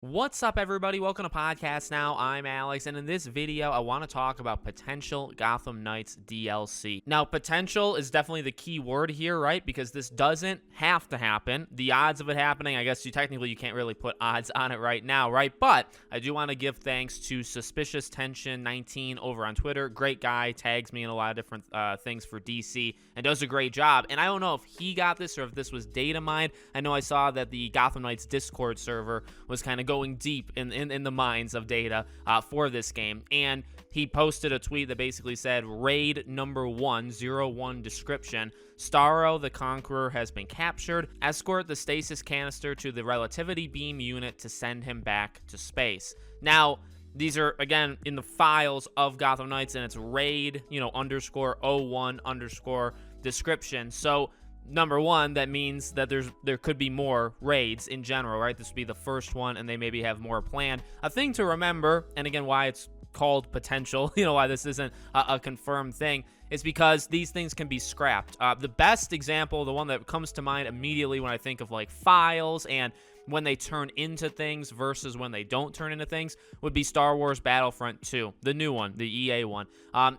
What's up, everybody? Welcome to Podcast Now. I'm Alex, and in this video, I want to talk about potential Gotham Knights DLC. Now, potential is definitely the key word here, right? Because this doesn't have to happen. The odds of it happening, I guess you can't really put odds on it right now, right? But I do want to give thanks to Suspicious Tension 19 over on Twitter. Great guy, tags me in a lot of different things for DC, and does a great job. And I don't know if he got this or if this was Datamined. I know I saw that the Gotham Knights Discord server was kind of going deep in the minds of Data for this game, and he posted a tweet that basically said, raid number 101 description, Starro the Conqueror has been captured, escort the stasis canister to the relativity beam unit to send him back to space. Now, these are, again, in the files of Gotham Knights, and it's raid, underscore 01 underscore description. So number one, that means that there could be more raids in general, right? This would be the first one, and they maybe have more planned. A thing to remember, and again, why it's called potential, why this isn't a confirmed thing, is because these things can be scrapped. The best example, the one that comes to mind immediately when I think of like files and when they turn into things versus when they don't turn into things, would be Star Wars Battlefront 2, the new one, the EA one,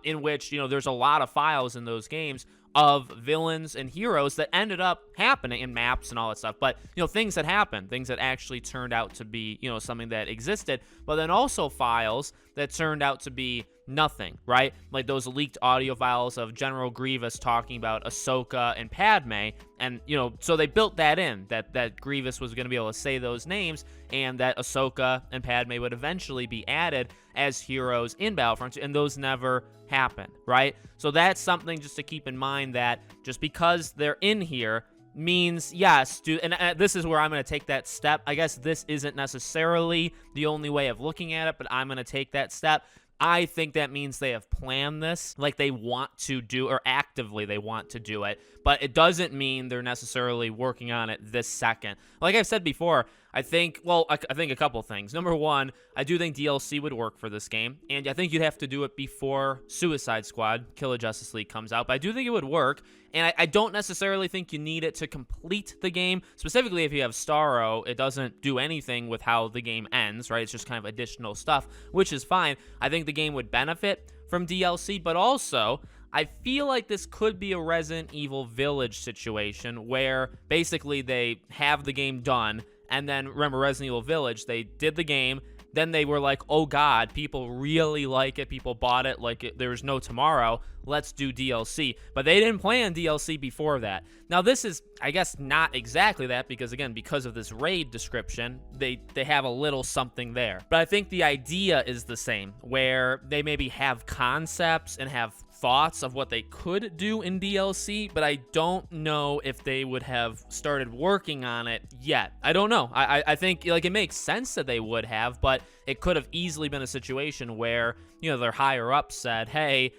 in which, there's a lot of files in those games of villains and heroes that ended up happening in maps and all that stuff. But, things that happened, things that actually turned out to be, something that existed, but then also files that turned out to be nothing, right? Like those leaked audio files of General Grievous talking about Ahsoka and Padme, and, so they built that in, that Grievous was going to be able to say those names, and that Ahsoka and Padme would eventually be added as heroes in Battlefront, and those never happened, right? So that's something just to keep in mind, that just because they're in here means, yes, and this is where I'm going to take that step. I guess this isn't necessarily the only way of looking at it, but I'm going to take that step. I think that means they have planned this, like they want to do, or actively they want to do it, but it doesn't mean they're necessarily working on it this second. Like I've said before, I think a couple things. Number one, I do think DLC would work for this game, and I think you'd have to do it before Suicide Squad, Kill a Justice League comes out, but I do think it would work, and I don't necessarily think you need it to complete the game. Specifically, if you have Starro, it doesn't do anything with how the game ends, right? It's just kind of additional stuff, which is fine. I think the game would benefit from DLC, but also I feel like this could be a Resident Evil Village situation where basically they have the game done, and then, remember Resident Evil Village, they did the game, then they were like, oh god, people really like it, people bought it like there's no tomorrow, let's do DLC. But they didn't plan DLC before that. Now this is, I guess, not exactly that, because again, because of this raid description, they have a little something there. But I think the idea is the same, where they maybe have concepts and have thoughts of what they could do in DLC, but I don't know if they would have started working on it yet. I don't know. I think, like, it makes sense that they would have, but it could have easily been a situation where, their higher up said, hey,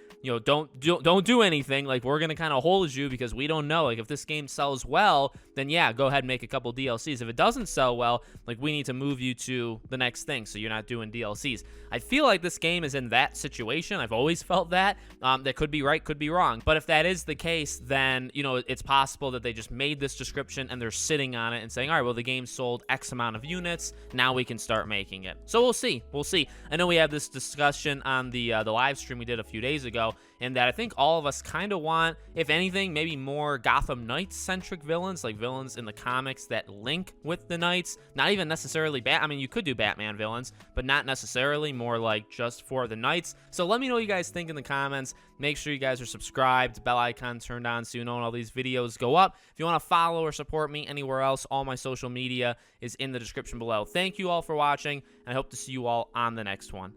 don't do anything. Like, we're going to kind of hold you because we don't know. Like, if this game sells well, then yeah, go ahead and make a couple DLCs. If it doesn't sell well, like, we need to move you to the next thing, so you're not doing DLCs. I feel like this game is in that situation. I've always felt that. That could be right, could be wrong. But if that is the case, then, it's possible that they just made this description and they're sitting on it and saying, all right, well, the game sold X amount of units. Now we can start making it. So we'll see. We'll see. I know we had this discussion on the live stream we did a few days ago, and that I think all of us kind of want, if anything, maybe more Gotham Knights-centric villains, like villains in the comics that link with the Knights. Not even necessarily I mean, you could do Batman villains, but not necessarily, more like just for the Knights. So let me know what you guys think in the comments. Make sure you guys are subscribed, bell icon turned on so you know when all these videos go up. If you want to follow or support me anywhere else, all my social media is in the description below. Thank you all for watching, and I hope to see you all on the next one.